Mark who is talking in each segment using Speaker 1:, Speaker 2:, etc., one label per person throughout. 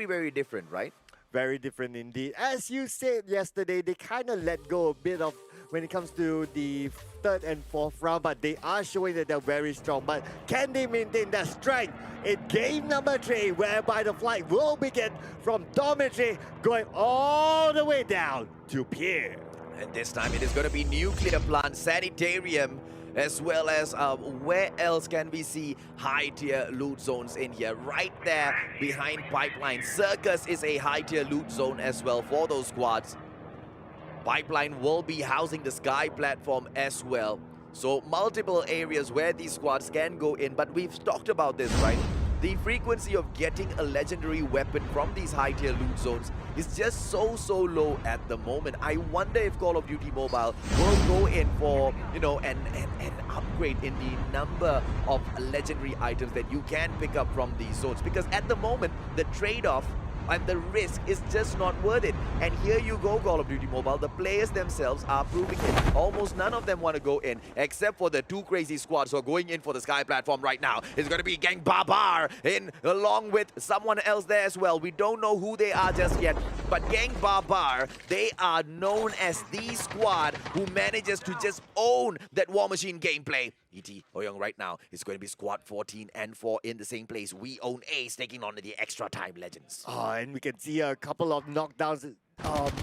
Speaker 1: very, very different, right?
Speaker 2: Very different indeed. As you said yesterday, they kind of let go a bit of when it comes to the third and fourth round, but they are showing that they're very strong. But can they maintain that strength in game number 3, whereby the flight will begin from Dormitory going all the way down to Pier?
Speaker 1: And this time it is going to be nuclear plant, sanitarium, as well as where else can we see high-tier loot zones in here? Right there behind Pipeline. Circus is a high-tier loot zone as well for those squads. Pipeline will be housing the Sky platform as well. So multiple areas where these squads can go in, but we've talked about this, right? The frequency of getting a legendary weapon from these high-tier loot zones is just so low at the moment. I wonder if Call of Duty Mobile will go in for, you know, an upgrade in the number of legendary items that you can pick up from these zones. Because at the moment, the trade-off and the risk is just not worth it. And here you go, Call of Duty Mobile. The players themselves are proving it. Almost none of them want to go in, except for the two crazy squads who are going in for the Sky platform right now. It's going to be Gang Barbar in along with someone else there as well. We don't know who they are just yet, but Gang Barbar, they are known as the squad who manages to just own that War Machine gameplay. E.T. Oyong right now is going to be squad 14 and 4 in the same place. We own Ace taking on the extra time legends.
Speaker 2: And we can see a couple of knockdowns.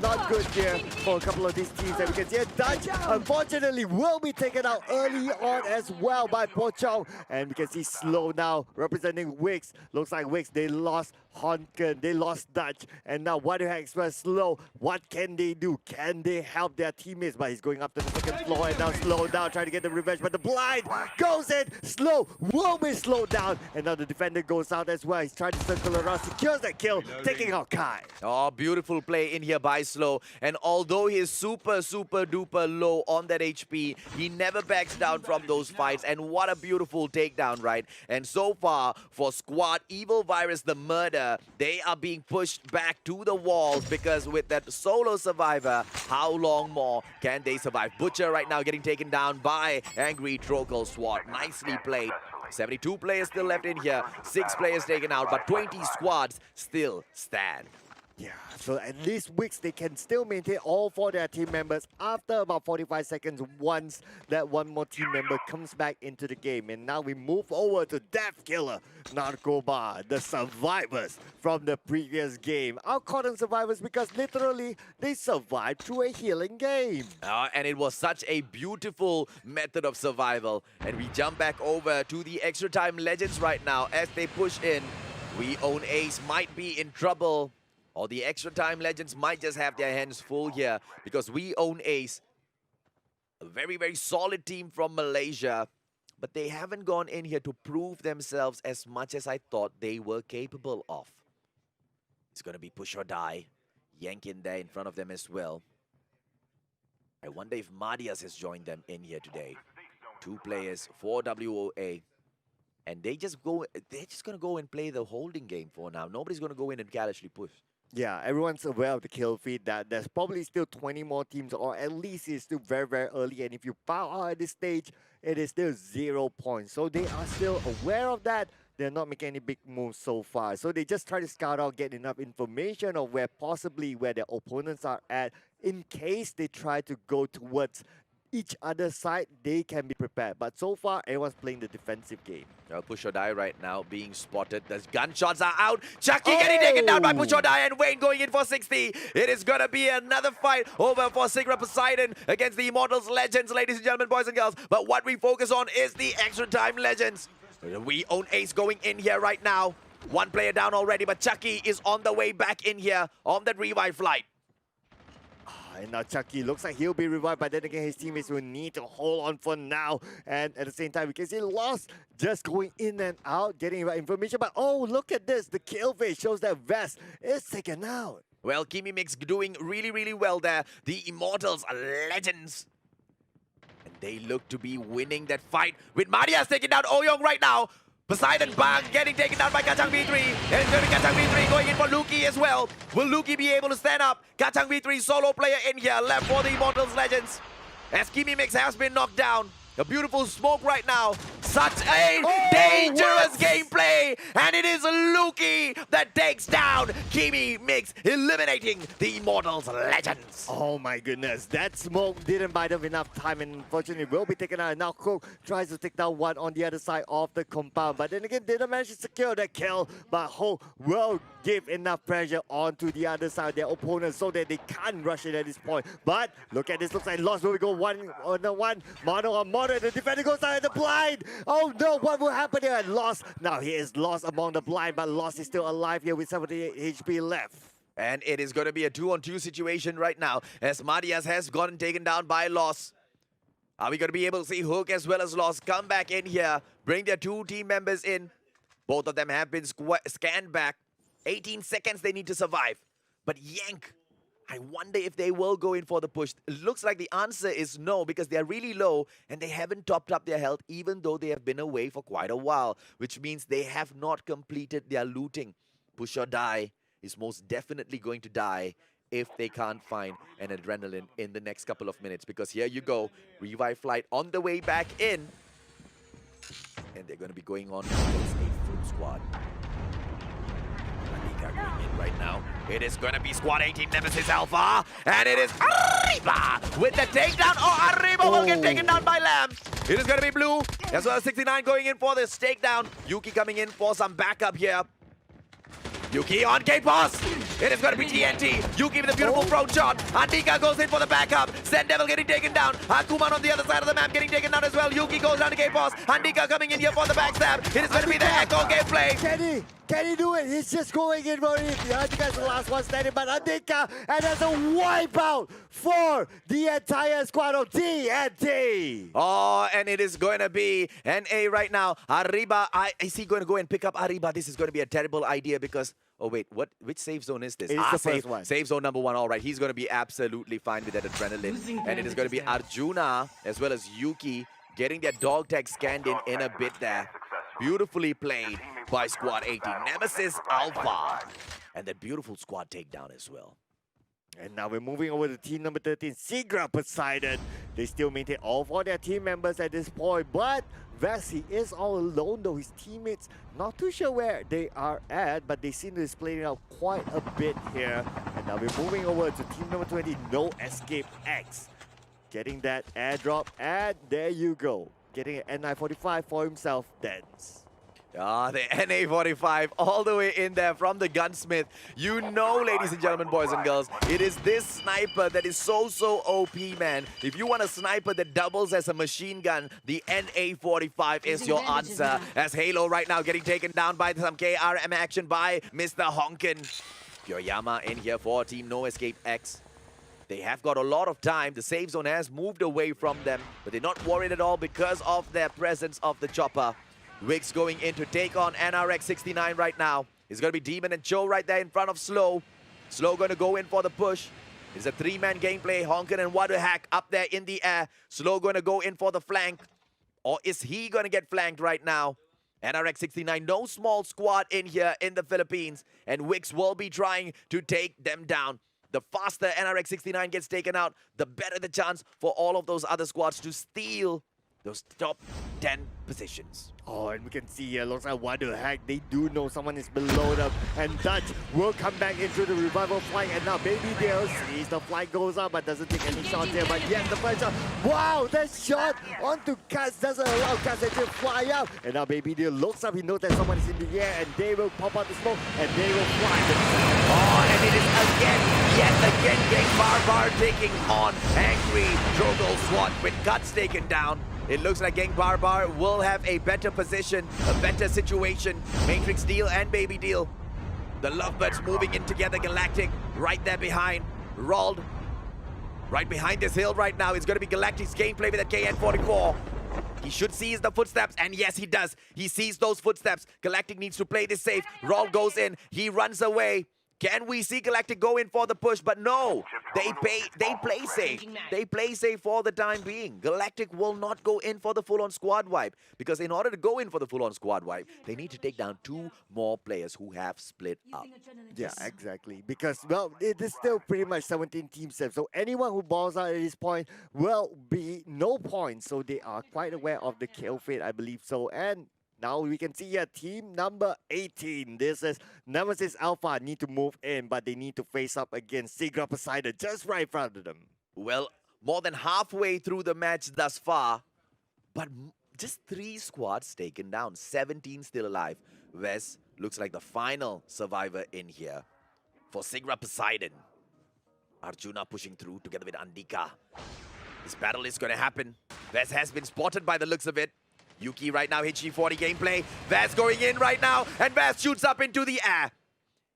Speaker 2: Not good here for a couple of these teams. And we can see a Dutch, unfortunately, will be taken out early on as well by Pochong. And we can see Slow now representing Wix. Looks like Wix, they lost Honken, they lost Dutch. And now Wadu Express Slow, what can they do? Can they help their teammates? But he's going up to the second floor and now Slow down, trying to get the revenge. But the blind goes in. Slow will be slowed down. And now the defender goes out as well. He's trying to circle around, secures that kill, taking out Kai.
Speaker 1: Oh, beautiful play in here by Slow. And although he is super duper low on that HP, he never backs down from those fights. And what a beautiful takedown, right? And so far for squad Evil Virus, the murder, they are being pushed back to the walls because with that solo survivor, how long more can they survive? Butcher right now getting taken down by Angry Trocal Swat. Nicely played. 72 players still left in here, 6 players taken out, but 20 squads still stand.
Speaker 2: Yeah, so at least Wix, they can still maintain all 4 their team members after about 45 seconds once that one more team member comes back into the game. And now we move over to Death Killer, Narcoba, the survivors from the previous game. Our Codm survivors because literally they survived through a healing game.
Speaker 1: And it was such a beautiful method of survival. And we jump back over to the extra time legends right now as they push in. We own Ace might be in trouble. Or the extra time legends might just have their hands full here because we own Ace. A very solid team from Malaysia. But they haven't gone in here to prove themselves as much as I thought they were capable of. It's going to be push or die. Yank in there in front of them as well. I wonder if Madias has joined them in here today. 2 players, 4 WOA. And they're just going to go and play the holding game for now. Nobody's going to go in and callously push.
Speaker 2: Yeah, everyone's aware of the kill feed that there's probably still 20 more teams, or at least it's still very early. And if you bow out at this stage, it is still 0 points. So they are still aware of that. They're not making any big moves so far. So they just try to scout out, get enough information of where their opponents are at. In case they try to go towards each other's side, they can be prepared. But so far, everyone's playing the defensive game.
Speaker 1: Push or die right now being spotted. The gunshots are out. Chucky getting taken down by Push or die and Wayne going in for 60. It is going to be another fight over for Sigra Poseidon against the Immortals Legends, ladies and gentlemen, boys and girls. But what we focus on is the extra time legends. We own Ace going in here right now. 1 player down already, but Chucky is on the way back in here on that revive flight.
Speaker 2: And now Chucky looks like he'll be revived, but then again his teammates will need to hold on for now. And at the same time, we can see Lost just going in and out, getting right information. But oh, look at this. The kill phase shows that Vest is taken out.
Speaker 1: Well, Kimi Mix doing really well there. The Immortals are legends. And they look to be winning that fight with Marias taking down Oyong right now. Poseidon Bang getting taken down by Kachang V3. And it's going to be Kachang V3 going in for Luki as well. Will Luki be able to stand up? Kachang V3 solo player in here, left for the Immortals Legends. As Kimi Mix has been knocked down. A beautiful smoke right now. Such a dangerous gameplay, and it is Luki that takes down Kimi Mix, eliminating the Immortals Legends.
Speaker 2: Oh my goodness, that smoke didn't buy them enough time and unfortunately will be taken out. And now Cook tries to take down one on the other side of the compound, but then again didn't manage to secure that kill. But Ho will give enough pressure onto the other side of their opponent so that they can't rush it at this point. But look at this, looks like Lost will go one on the one, mono on mono, the defender goes out of the blind. Oh no, what will happen here? Lost, now he is lost among the blind, but Lost is still alive here with 78 HP left.
Speaker 1: And it is going to be a 2-on-2 situation right now as Matias has gotten taken down by Loss. Are we going to be able to see Hook as well as Loss come back in here, bring their two team members in? Both of them have been scanned back. 18 seconds they need to survive. But Yank, I wonder if they will go in for the push. It looks like the answer is no because they're really low and they haven't topped up their health even though they have been away for quite a while, which means they have not completed their looting. Push or die is most definitely going to die if they can't find an adrenaline in the next couple of minutes. Because here you go, revive flight on the way back in. And they're going to be going on against a full squad. Anika going in right now. It is going to be Squad 18 Nemesis Alpha. And it is Arriba with the takedown. Oh, Arriba will get taken down by Lamb. It is going to be Blue as well as 69 going in for this takedown. Yuki coming in for some backup here. Yuki on K-Boss. It is going to be TNT. Yuki with a beautiful front shot. Andika goes in for the backup. Zen Devil getting taken down. Akuman on the other side of the map getting taken down as well. Yuki goes down to K-Boss. Andika coming in here for the backstab. It is going to be the Echo gameplay.
Speaker 2: Can he do it? He's just going in for it. Andika's the last one standing, but Andika, and there's a wipeout for the entire squad of TNT.
Speaker 1: Oh, and it is going to be NA right now. Arriba, is he going to go and pick up Arriba? This is going to be a terrible idea because... Oh wait, which save zone is this?
Speaker 2: It's the first one.
Speaker 1: Save zone number 1. All right, he's going to be absolutely fine with that adrenaline. And it is going to be Arjuna as well as Yuki getting their dog tag scanned in a bit there. Beautifully played by Squad 18. Nemesis Alpha. And that beautiful squad takedown as well.
Speaker 2: And now we're moving over to team number 13, Sigra Poseidon. They still maintain all 4 their team members at this point, but Vessi is all alone though. His teammates not too sure where they are at, but they seem to be splitting out quite a bit here. And now we're moving over to team number 20, No Escape X. Getting that airdrop, and there you go. Getting an N945 for himself, Dance.
Speaker 1: Ah, the NA45 all the way in there from the gunsmith. You know, ladies and gentlemen, boys and girls, it is this sniper that is so OP, man. If you want a sniper that doubles as a machine gun, the NA45 is your answer. As Halo right now getting taken down by some KRM action by Mr. Honkin. Yoyama in here for Team No Escape X. They have got a lot of time. The save zone has moved away from them, but they're not worried at all because of their presence of the chopper. Wix going in to take on NRX69 right now. It's going to be Demon and Joe right there in front of Slow. Slow going to go in for the push. It's a 3-man gameplay. Honkin and Waterhack up there in the air. Slow going to go in for the flank. Or is he going to get flanked right now? NRX69, no small squad in here in the Philippines. And Wix will be trying to take them down. The faster NRX69 gets taken out, the better the chance for all of those other squads to steal those top 10 positions.
Speaker 2: Oh, and we can see here, looks like Waterhack, they do know someone is below them. And Dutch will come back into the revival flight. And now Baby Dale sees the flight goes up, but doesn't take any shots here. But yes, the first shot. Wow, that shot onto Katz doesn't allow Katz to fly up. And now Baby Dale looks up, he knows that someone is in the air, and they will pop out the smoke, and they will fly.
Speaker 1: Oh, and it is yet again, Gang Barbar taking on Angry Drogal SWAT with Guts taken down. It looks like Gang Barbar will have a better position, a better situation. Matrix Deal and Baby Deal. The Lovebirds moving in together. Galactic right there behind. Rolled right behind this hill right now. It's going to be Galactic's gameplay with that KN44. He should seize the footsteps, and yes, he does. He sees those footsteps. Galactic needs to play this safe. Roll goes in. He runs away. Can we see Galactic go in for the push? But no, They play safe. They play safe for the time being. Galactic will not go in for the full-on squad wipe because in order to go in for the full-on squad wipe, they need to take down 2 more players who have split up.
Speaker 2: Yeah, exactly. Because, well, it is still pretty much 17 team sets. So anyone who balls out at this point will be no points. So they are quite aware of the kill fate, I believe so. And now we can see here team number 18. This is Nemesis Alpha need to move in, but they need to face up against Sigra Poseidon just right in front of them.
Speaker 1: Well, more than halfway through the match thus far, but just 3 squads taken down, 17 still alive. Wes looks like the final survivor in here for Sigra Poseidon. Arjuna pushing through together with Andika. This battle is going to happen. Wes has been spotted by the looks of it. Yuki right now, HG40 gameplay. Vaz going in right now, and Vaz shoots up into the air.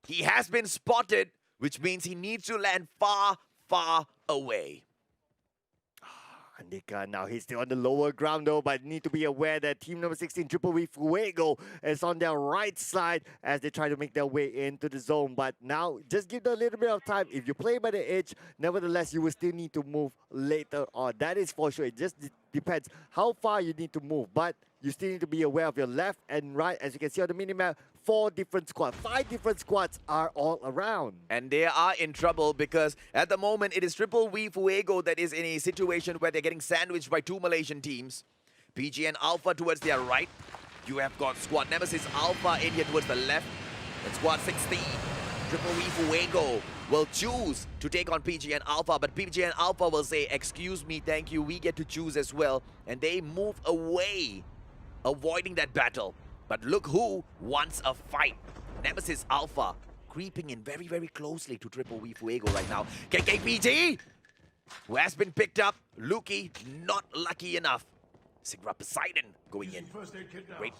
Speaker 1: He has been spotted, which means he needs to land far, far away.
Speaker 2: Andika now, he's still on the lower ground though, but need to be aware that team number 16, Triple V Fuego, is on their right side as they try to make their way into the zone. But now, just give them a little bit of time. If you play by the edge, nevertheless, you will still need to move later on. That is for sure. It just depends how far you need to move, but you still need to be aware of your left and right. As you can see on the minimap, 4 different squads, 5 different squads are all around.
Speaker 1: And they are in trouble because at the moment it is Triple V Fuego that is in a situation where they're getting sandwiched by 2 Malaysian teams. PG and Alpha towards their right. You have got Squad Nemesis Alpha in here towards the left. And Squad 16, Triple V Fuego will choose to take on PG and Alpha, but PG and Alpha will say, excuse me, thank you, we get to choose as well. And they move away, avoiding that battle. But look who wants a fight. Nemesis Alpha creeping in very, very closely to Triple V Fuego right now. KKPG, who has been picked up. Luki, not lucky enough. Sigra Poseidon going in. Wait.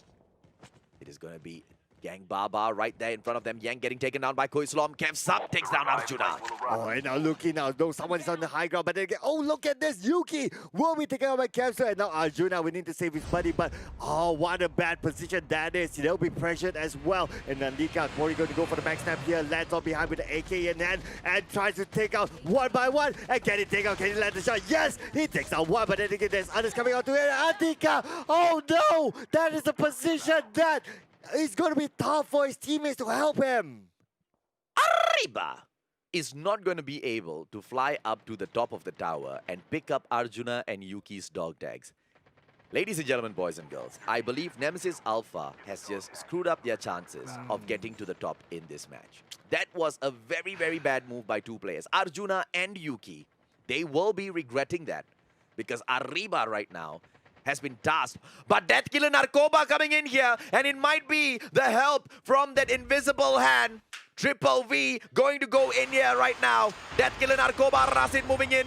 Speaker 1: It is going to be Yang Baba right there in front of them. Yang getting taken down by Koislom. Kev Sub takes down Arjuna.
Speaker 2: Oh, and now Luki now. No, someone is on the high ground, but then again, oh, look at this. Yuki will be taken out by Kev. And now Arjuna, we need to save his buddy, but oh, what a bad position that is. They'll be pressured as well. And Nandika, Corey going to go for the backstab here. Lands on behind with the AK in hand and tries to take out one by one. And can he take out? Can he land the shot? Yes, he takes out one, but then again, there's others coming out to it. Nandika, oh no, that is a position that it's going to be tough for his teammates to help him.
Speaker 1: Arriba is not going to be able to fly up to the top of the tower and pick up Arjuna and Yuki's dog tags. Ladies and gentlemen, boys and girls, I believe Nemesis Alpha has just screwed up their chances of getting to the top in this match. That was a very, very bad move by 2 players, Arjuna and Yuki. They will be regretting that because Arriba right now has been tasked. But Death Killer Narcoba coming in here, and it might be the help from that invisible hand. Triple V going to go in here right now. Death Killer Narcoba, Rasid moving in.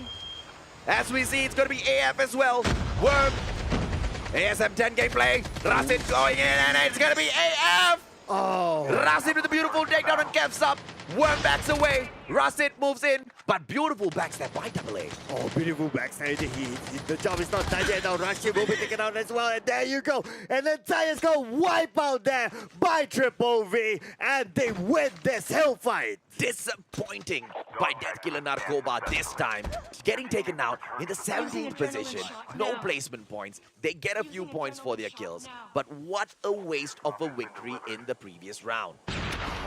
Speaker 1: As we see, it's going to be AF as well. Worm, ASM 10 gameplay. Rasid going in, and it's going to be AF.
Speaker 2: Oh.
Speaker 1: Rasid with a beautiful takedown and Kev's up. Worm backs away. Rasid moves in, but beautiful backstab by AA.
Speaker 2: Oh, beautiful backside. The job is not done yet. Now Rashid will be taken out as well. And there you go. And then Tyres go wipe out there by Triple V. And they win this hill fight.
Speaker 1: Disappointing by Death Killer Narcoba this time. Getting taken out in the 17th position. No placement points. They get a few points for their kills. But what a waste of a victory in the previous round.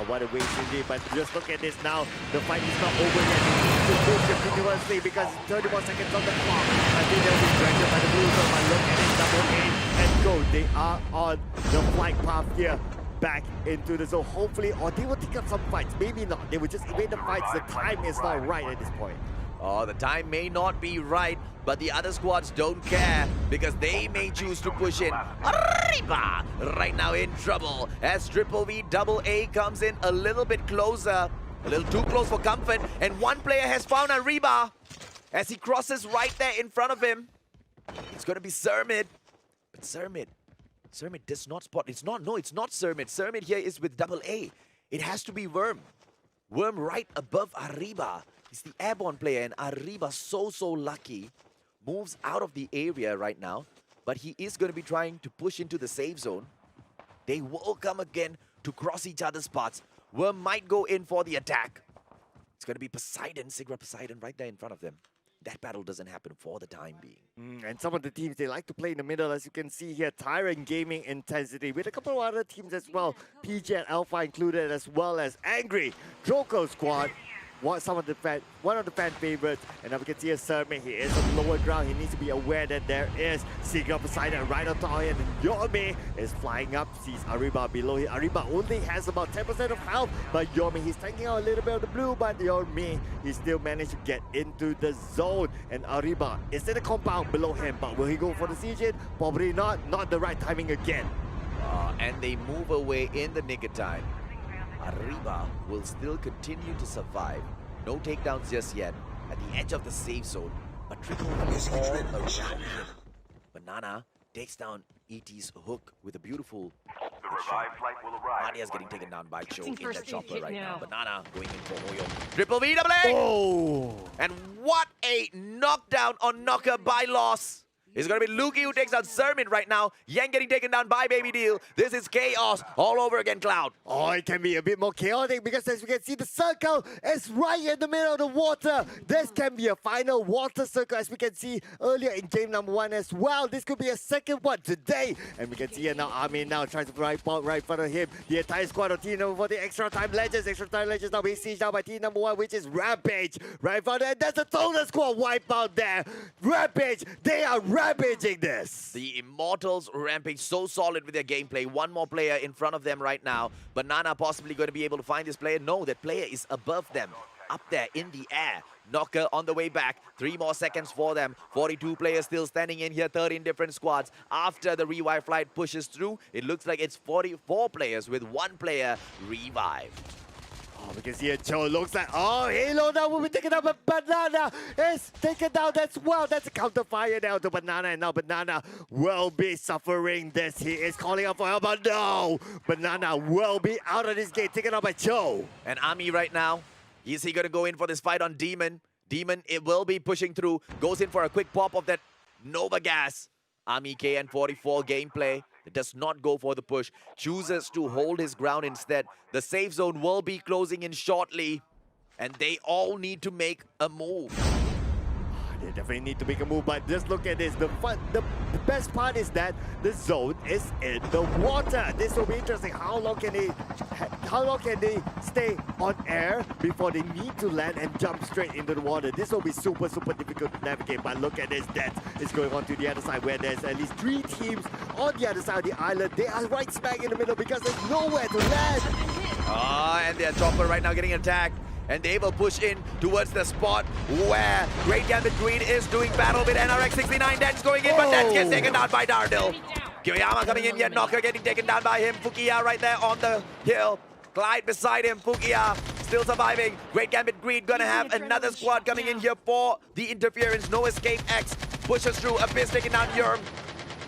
Speaker 2: What a waste indeed, but just look at this now. The fight is not over yet. They need to move continuously because 30 more seconds on the clock. I think they'll be dragged by the moves, but look at it, double aim and go. They are on the flight path here, back into the zone. Hopefully, or they will take up some fights. Maybe not. They will just evade the fights. The time is not right at this point.
Speaker 1: Oh, the time may not be right, but the other squads don't care because they may choose to push in. Arriba! Right now in trouble as Triple V double A comes in a little bit closer. A little too close for comfort, and one player has found Arriba as he crosses right there in front of him. It's going to be Sermid. But Sermid does not spot. It's not Sermid. Sermid here is with double A. It has to be Worm. Worm right above Arriba. He's the airborne player, and Arriba, so lucky, moves out of the area right now. But he is going to be trying to push into the safe zone. They will come again to cross each other's paths. Worm might go in for the attack. It's going to be Poseidon, Sigra Poseidon right there in front of them. That battle doesn't happen for the time being.
Speaker 2: And some of the teams, they like to play in the middle, as you can see here. Tyrant Gaming Intensity with a couple of other teams as well. PH and Alpha included, as well as Angry Joko Squad. One of the fan favorites. And now we can see a Sermon. He is on the lower ground. He needs to be aware that there is Sigra Poseidon right on top of him. And Yorme is flying up, sees Ariba below him. Ariba only has about 10% of health, but Yorme, he's taking out a little bit of the blue, but Yorme, he still managed to get into the zone. And Ariba is in the compound below him, but will he go for the siege? Probably not. Not the right timing again.
Speaker 1: And they move away in the nick of time. Ariba will still continue to survive. No takedowns just yet at the edge of the safe zone, but triple is all around him. Banana takes down ET's hook with a beautiful
Speaker 3: The revived flight will arrive.
Speaker 1: Maria's getting taken down by Cho in the
Speaker 4: first
Speaker 1: chopper
Speaker 4: hit
Speaker 1: right now.
Speaker 4: now.
Speaker 1: Banana going in for Oyo. Triple V double A!
Speaker 2: Oh!
Speaker 1: And what a knockdown on Knocker by Loss. It's going to be Luki who takes out Sermon right now. Yang getting taken down by Baby Deal. This is chaos all over again, Cloud.
Speaker 2: Oh, it can be a bit more chaotic because as you can see, the circle is right in the middle of the water. This can be a final water circle, as we can see earlier in game number 1 as well. This could be a second one today. And we can see here now, Armin now tries to right in front of him. The entire squad of team number 4, the Extra Time Legends. Extra Time Legends now being sieged down by team number 1, which is Rampage. Right in front of them. There's a total squad wipe out there. Rampage, they are rampaging this.
Speaker 1: The Immortals Rampage so solid with their gameplay. One more player in front of them right now. Banana possibly going to be able to find this player. No, that player is above them. Up there in the air. Knocker on the way back. 3 more seconds for them. 42 players still standing in here. 13 different squads. After the revive flight pushes through, it looks like it's 44 players with 1 player revived.
Speaker 2: Oh, we can see it. Joe looks like, oh, Halo now will be taken out, but Banana is taken down as well. That's a counter fire now to Banana, and now Banana will be suffering this. He is calling out for help, but no! Banana will be out of this game, taken out by Joe.
Speaker 1: And Ami right now, is he going to go in for this fight on Demon? Demon, it will be pushing through. Goes in for a quick pop of that Nova Gas. Ami KN44 gameplay. It does not go for the push. Chooses to hold his ground instead. The safe zone will be closing in shortly. And they all need to make a move.
Speaker 2: They definitely need to make a move, but just look at this. The best part is that the zone is in the water. This will be interesting. How long can they stay on air before they need to land and jump straight into the water? This will be super difficult to navigate. But look at this. That is going on to the other side, where there's at least 3 teams on the other side of the island. They are right smack in the middle because there's nowhere to land.
Speaker 1: And their chopper right now getting attacked. And they will push in towards the spot where Great Gambit Green is doing battle with NRX69. Dens going in, but Dens gets taken down by Dardil. Kyoyama coming in here, Knocker getting taken down by him. Fukia right there on the hill. Clyde beside him, Fukia still surviving. Great Gambit Green gonna have another squad coming in here for the interference. No escape X pushes through. Abyss taking down Yurm.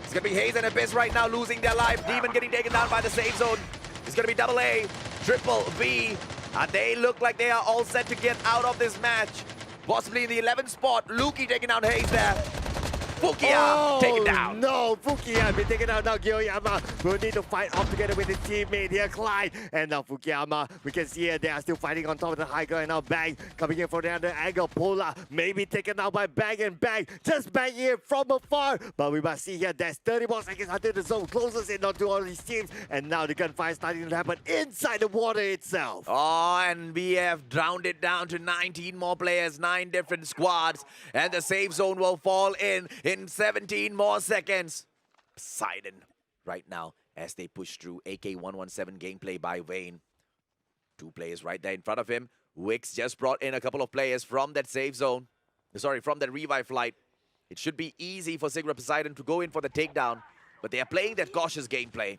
Speaker 1: It's gonna be Haze and Abyss right now losing their life. Demon getting taken down by the safe zone. It's gonna be double A, triple V. And they look like they are all set to get out of this match. Possibly in the 11th spot. Luki taking down Hayes there. Fukia taken down.
Speaker 2: No, Fukia been taken out now. Kyoyama will need to fight off together with his teammate here, Clyde. And now Fukuyama, we can see here they are still fighting on top of the high ground. And now Bang coming in for the other angle. Pola maybe taken out by Bang, and Bang just bang here from afar. But we must see here there's 30 more seconds until the zone closes in onto all these teams. And now the gunfire starting to happen inside the water itself.
Speaker 1: Oh, and we have drowned it down to 19 more players, 9 different squads. And the safe zone will fall in 17 more seconds. Poseidon right now as they push through. AK-117 gameplay by Vayne. 2 players right there in front of him. Wix just brought in a couple of players from that safe zone. Sorry, from that revive flight. It should be easy for Sigra Poseidon to go in for the takedown. But they are playing that cautious gameplay.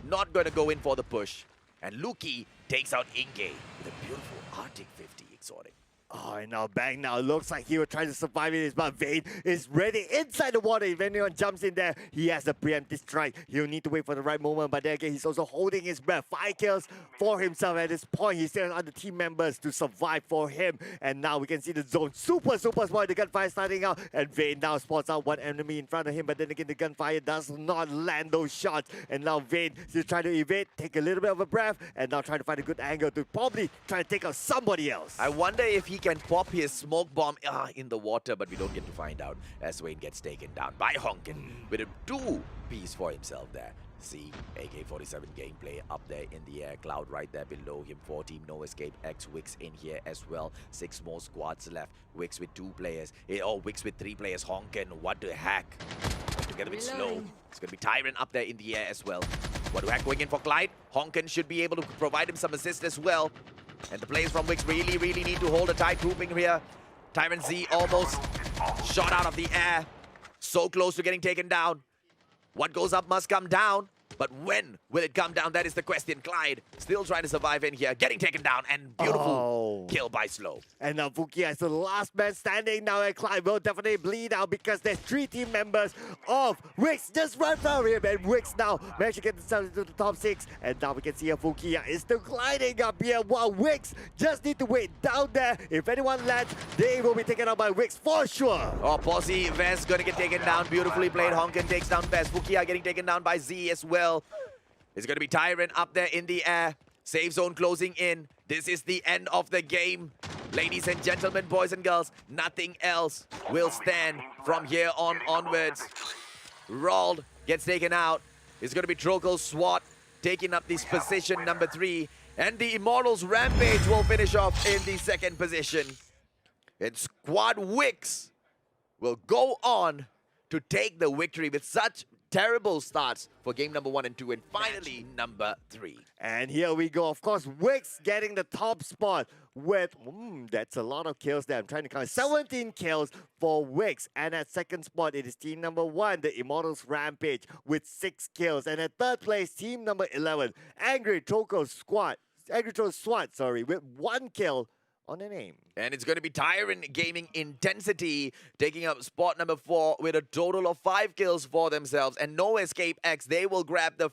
Speaker 1: Not going to go in for the push. And Luki takes out Inge with a beautiful Arctic 50 exotic.
Speaker 2: Oh, and now Bang now looks like he was trying to survive it, but Vayne is ready inside the water. If anyone jumps in there, he has a preemptive strike. He'll need to wait for the right moment, but then again, he's also holding his breath. 5 kills for himself at this point. He's still on the team members to survive for him. And now we can see the zone super small. The gunfire starting out, and Vayne now spots out one enemy in front of him, but then again, the gunfire does not land those shots. And now Vayne is trying to evade, take a little bit of a breath, and now trying to find a good angle to probably try to take out somebody else.
Speaker 1: I wonder if he can pop his smoke bomb in the water, but we don't get to find out as Vayne gets taken down by Honkin with a 2-piece for himself there. See, AK-47 gameplay up there in the air. Cloud right there below him. 4 team, no escape. X Wix in here as well. 6 more squads left. Wix with 2 players. Wix with 3 players. Honkin, what the heck? Together with Slow. It's going to be Tyrant up there in the air as well. What the heck going in for Clyde? Honkin should be able to provide him some assist as well. And the players from Wix really need to hold a tight grouping here. Tyrant Z almost shot out of the air. So close to getting taken down. What goes up must come down. But when will it come down? That is the question. Clyde still trying to survive in here. Getting taken down and beautiful kill by Slow.
Speaker 2: And now Fukia is the last man standing now, and Clyde will definitely bleed out because there's 3 team members of Wix just right from him. And Wix now managed to get themselves into the top 6. And now we can see Fukia is still gliding up here while Wix just need to wait down there. If anyone lands, they will be taken out by Wix for sure.
Speaker 1: Oh, Posse Vest gonna get taken down. Beautifully played. Honkin takes down Vest. Fukia getting taken down by Z as well. It's going to be Tyrant up there in the air. Safe zone closing in. This is the end of the game. Ladies and gentlemen, boys and girls, nothing else will stand from here on onwards. Royale gets taken out. It's going to be Trokel SWAT taking up this position number 3. And the Immortals Rampage will finish off in the 2nd position. And Squad Wix will go on to take the victory with such terrible starts for game number 1 and 2, and finally number 3.
Speaker 2: And here we go. Of course, Wix getting the top spot with, that's a lot of kills there. I'm trying to count. 17 kills for Wix. And at 2nd spot, it is team number 1, the Immortals Rampage, with 6 kills. And at 3rd place, team number 11, Angry Troco SWAT, with 1 kill on the name.
Speaker 1: And it's going to be Tyrant Gaming Intensity taking up spot number 4 with a total of 5 kills for themselves. And No Escape X, they will grab the